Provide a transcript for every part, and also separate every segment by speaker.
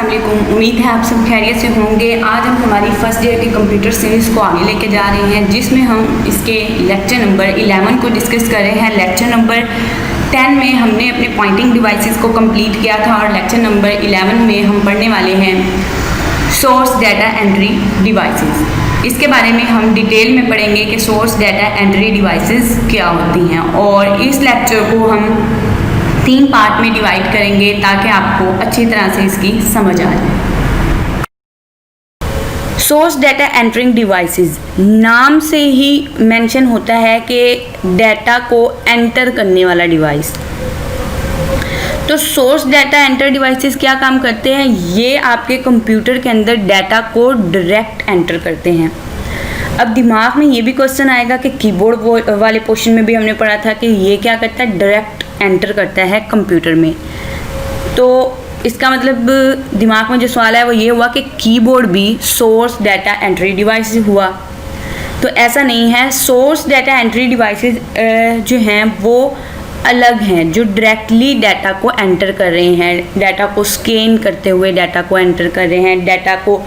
Speaker 1: अस्सलाम वालेकुम। उम्मीद है आप सब खैरियत से होंगे। आज हम हमारी फर्स्ट ईयर की कंप्यूटर सीरीज़ को आगे लेके जा रहे हैं, जिसमें हम इसके लेक्चर नंबर 11 को डिस्कस कर रहे हैं। लेक्चर नंबर 10 में हमने अपने पॉइंटिंग डिवाइसेस को कंप्लीट किया था और लेक्चर नंबर 11 में हम पढ़ने वाले हैं सोर्स डाटा एंट्री डिवाइसेस। इसके बारे में हम डिटेल में पढ़ेंगे कि सोर्स डाटा एंट्री डिवाइसेस क्या होती हैं, और इस लेक्चर को हम 3 पार्ट में डिवाइड करेंगे ताकि आपको अच्छी तरह से इसकी समझ आ जाए। सोर्स डाटा एंटरिंग डिवाइसेस, नाम से ही मेंशन होता है कि डाटा को एंटर करने वाला डिवाइस। तो सोर्स डाटा एंटर डिवाइसेस क्या काम करते हैं? ये आपके कंप्यूटर के अंदर डाटा को डायरेक्ट एंटर करते हैं। अब दिमाग में ये भी क्वेश्चन आएगा कि कीबोर्ड वाले पोर्शन में भी हमने पढ़ा था कि ये क्या करता है, डायरेक्ट एंटर करता है कंप्यूटर में। तो इसका मतलब दिमाग में जो सवाल है वो ये हुआ कि कीबोर्ड भी सोर्स डाटा एंट्री डिवाइस हुआ। तो ऐसा नहीं है। सोर्स डाटा एंट्री डिवाइसेस जो हैं वो अलग हैं, जो डायरेक्टली डाटा को एंटर कर रहे हैं, डाटा को स्कैन करते हुए डाटा को एंटर कर रहे हैं, डाटा को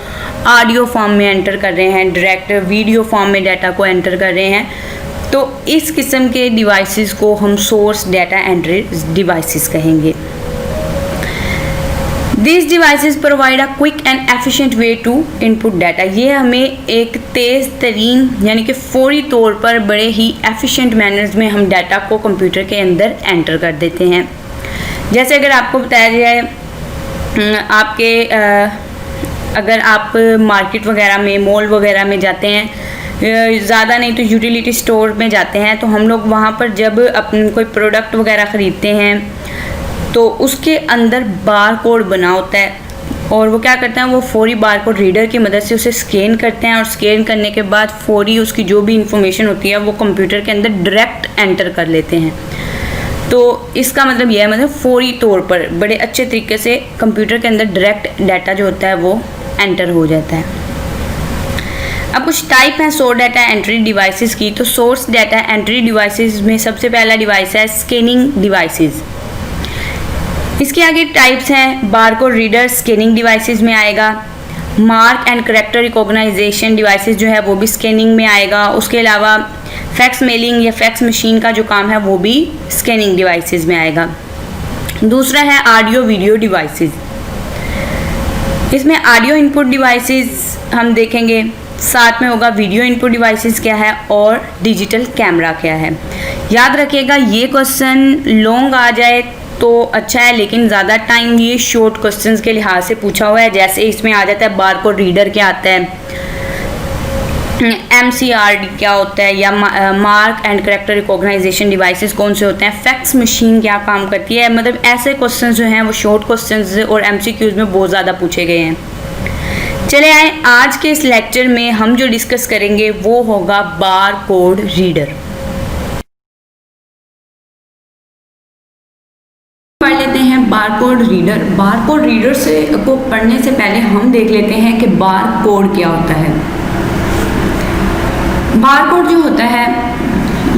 Speaker 1: ऑडियो फॉर्म में एंटर कर रहे हैं, डायरेक्ट वीडियो फॉर्म में डाटा को एंटर कर रहे हैं। तो इस किस्म के डिवाइसेस को हम सोर्स डाटा एंट्री डिवाइसेस कहेंगे। This devices provide a quick and efficient way to input data. ये हमें एक तेज़ तरीन यानी कि फौरी तौर पर बड़े ही एफिशिएंट मैनर्स में हम डाटा को कंप्यूटर के अंदर एंटर कर देते हैं। जैसे अगर आपको बताया जाए आपके अगर आप मार्केट वगैरह में, मॉल वगैरह में जाते हैं, ज़्यादा नहीं तो यूटिलिटी स्टोर में जाते हैं, तो हम लोग वहाँ पर जब अपन कोई प्रोडक्ट वगैरह ख़रीदते हैं तो उसके अंदर बार कोड बना होता है, और वो क्या करते हैं, वो फौरी बार कोड रीडर की मदद से उसे स्कैन करते हैं, और स्कैन करने के बाद फौरी उसकी जो भी इंफॉर्मेशन होती है वो कंप्यूटर के अंदर डायरेक्ट एंटर कर लेते हैं। तो इसका मतलब यह है, मतलब फौरी तौर पर बड़े अच्छे तरीके से कंप्यूटर के अंदर डायरेक्ट डाटा जो होता है वो एंटर हो जाता है। अब कुछ टाइप हैं सोर्स डाटा एंट्री डिवाइसेस की। तो सोर्स डाटा एंट्री डिवाइसेस में सबसे पहला डिवाइस है स्कैनिंग डिवाइसेस। इसके आगे टाइप्स हैं बारकोड रीडर, स्कैनिंग डिवाइसेस में आएगा। Mark and character recognition devices जो है वो भी स्कैनिंग में आएगा। उसके अलावा फैक्स मेलिंग या फैक्स मशीन का जो काम है वो भी स्कैनिंग डिवाइसेस में आएगा। दूसरा है ऑडियो वीडियो डिवाइसेस। इसमें ऑडियो इनपुट डिवाइसेस हम देखेंगे, साथ में होगा वीडियो इनपुट डिवाइसेस क्या है और डिजिटल कैमरा क्या है। याद रखिएगा ये क्वेश्चन लॉन्ग आ जाए तो अच्छा है, लेकिन ज़्यादा टाइम ये शॉर्ट क्वेश्चंस के लिहाज से पूछा हुआ है। जैसे इसमें आ जाता है बारकोड रीडर क्या आता है, MCRD क्या होता है, या mark and character recognition devices कौन से होते हैं, फैक्स मशीन क्या काम करती है। मतलब ऐसे क्वेश्चंस जो हैं वो शॉर्ट क्वेश्चंस और MCQs में बहुत ज़्यादा पूछे गए हैं। चले आए, आज के इस लेक्चर में हम जो डिस्कस करेंगे वो होगा बारकोड रीडर। पढ़ लेते हैं बारकोड रीडर। बारकोड रीडर से को पढ़ने से पहले हम देख लेते हैं कि बारकोड क्या होता है। बारकोड जो होता है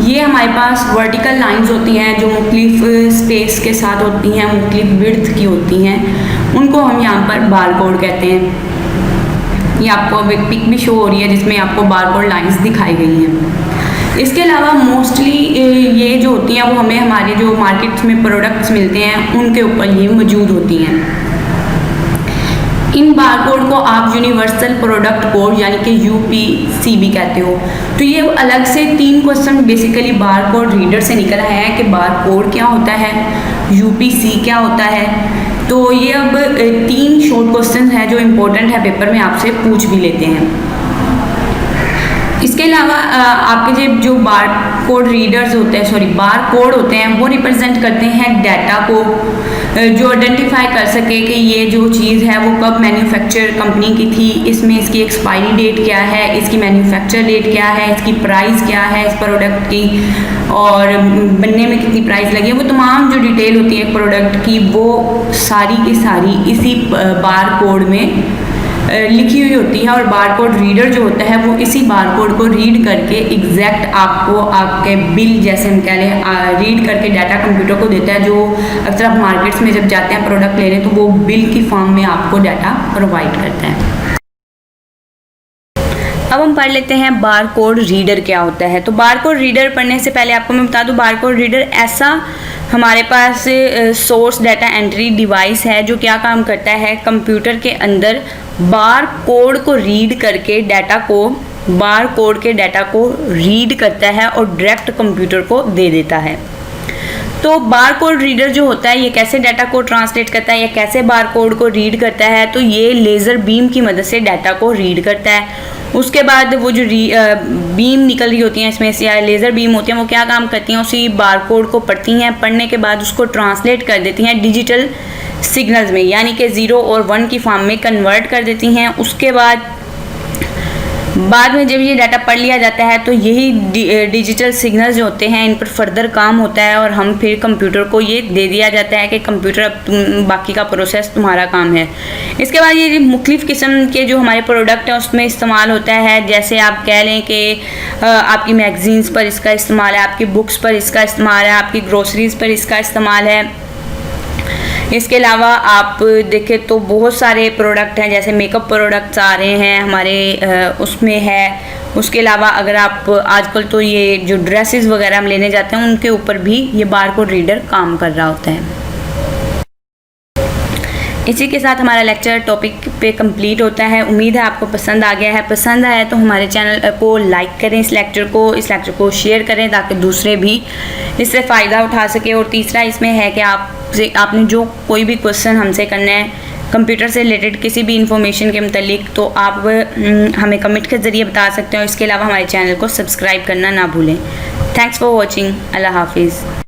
Speaker 1: ये हमारे पास वर्टिकल लाइंस होती हैं जो मुख्तलिफ स्पेस के साथ होती हैं, मुख्तलिफ विड्थ की होती हैं, उनको हम यहाँ पर बारकोड कहते हैं। ये आपको अब एक पिक भी शो हो रही है जिसमें आपको बारकोड लाइंस दिखाई गई हैं। इसके अलावा मोस्टली ये जो होती हैं वो हमें हमारे जो मार्केट्स में प्रोडक्ट्स मिलते हैं उनके ऊपर ये मौजूद होती हैं। इन बारकोड को आप यूनिवर्सल प्रोडक्ट कोड यानी कि UPC भी कहते हो। तो ये अलग से 3 क्वेश्चन बेसिकली बारकोड रीडर से निकल आया है कि बारकोड क्या होता है, UPC क्या होता है। तो ये अब 3 शॉर्ट क्वेश्चन हैं जो इम्पोर्टेंट है, पेपर में आपसे पूछ भी लेते हैं। इसके अलावा आपके जो बारकोड रीडर्स होते हैं, बारकोड होते हैं, वो रिप्रेजेंट करते हैं डाटा को, जो आइडेंटिफाई कर सके कि ये जो चीज़ है वो कब मैन्युफैक्चर कंपनी की थी, इसमें इसकी एक्सपायरी डेट क्या है, इसकी मैन्युफैक्चर डेट क्या है, इसकी प्राइस क्या है इस प्रोडक्ट की, और बनने में कितनी प्राइस लगी है। वो तमाम जो डिटेल होती है प्रोडक्ट की वो सारी की सारी इसी बारकोड में लिखी हुई होती है, और बारकोड रीडर जो होता है वो इसी बारकोड को रीड करके एग्जैक्ट आपको आपके बिल, जैसे हम कह लें, रीड करके डाटा कंप्यूटर को देता है। जो अक्सर आप मार्केट्स में जब जाते हैं प्रोडक्ट लेने, तो वो बिल की फॉर्म में आपको डाटा प्रोवाइड करता है। अब हम पढ़ लेते हैं बारकोड रीडर क्या होता है। तो बारकोड रीडर पढ़ने से पहले आपको मैं बता दूं, बारकोड रीडर ऐसा हमारे पास सोर्स डाटा एंट्री डिवाइस है जो क्या काम करता है, कंप्यूटर के अंदर बारकोड को रीड करके बारकोड के डाटा को रीड करता है और डायरेक्ट कंप्यूटर को दे देता है। तो बारकोड रीडर जो होता है ये कैसे डाटा को ट्रांसलेट करता है या कैसे बारकोड को रीड करता है, तो ये लेज़र बीम की मदद से डाटा को रीड करता है। उसके बाद वो जो बीम निकल रही होती हैं इसमें से, या लेज़र बीम होती हैं, वो क्या काम करती हैं, उसी बारकोड को पढ़ती हैं, पढ़ने के बाद उसको ट्रांसलेट कर देती हैं डिजिटल सिग्नल्स में, यानी कि 0 और 1 की फॉर्म में कन्वर्ट कर देती हैं। उसके बाद में जब ये डाटा पढ़ लिया जाता है तो यही डिजिटल सिग्नल्स जो होते हैं इन पर फर्दर काम होता है, और हम फिर कंप्यूटर को ये दे दिया जाता है कि कंप्यूटर अब बाकी का प्रोसेस तुम्हारा काम है। इसके बाद ये मुख्तलिफ़ किस्म के जो हमारे प्रोडक्ट हैं उसमें इस्तेमाल होता है। जैसे आप कह लें कि आपकी मैगज़ीन्स पर इसका इस्तेमाल है, आपकी बुक्स पर इसका इस्तेमाल है, आपकी ग्रोसरीज़ पर इसका इस्तेमाल है। इसके अलावा आप देखें तो बहुत सारे प्रोडक्ट हैं, जैसे मेकअप प्रोडक्ट्स आ रहे हैं हमारे उसमें है। उसके अलावा अगर आप आजकल तो ये जो ड्रेसेस वगैरह हम लेने जाते हैं उनके ऊपर भी ये बारकोड रीडर काम कर रहा होता है। इसी के साथ हमारा लेक्चर टॉपिक पे कंप्लीट होता है। उम्मीद है आपको पसंद आ गया है। पसंद आया तो हमारे चैनल को लाइक करें, इस लेक्चर को शेयर करें ताकि दूसरे भी इससे फ़ायदा उठा सके। और तीसरा इसमें है कि आपने जो कोई भी क्वेश्चन हमसे करना है कंप्यूटर से रिलेटेड किसी भी इंफॉर्मेशन के मतलब, तो आप हमें कमेंट के ज़रिए बता सकते हो। इसके अलावा हमारे चैनल को सब्सक्राइब करना ना भूलें। Thanks for watching. अल्लाह हाफिज़।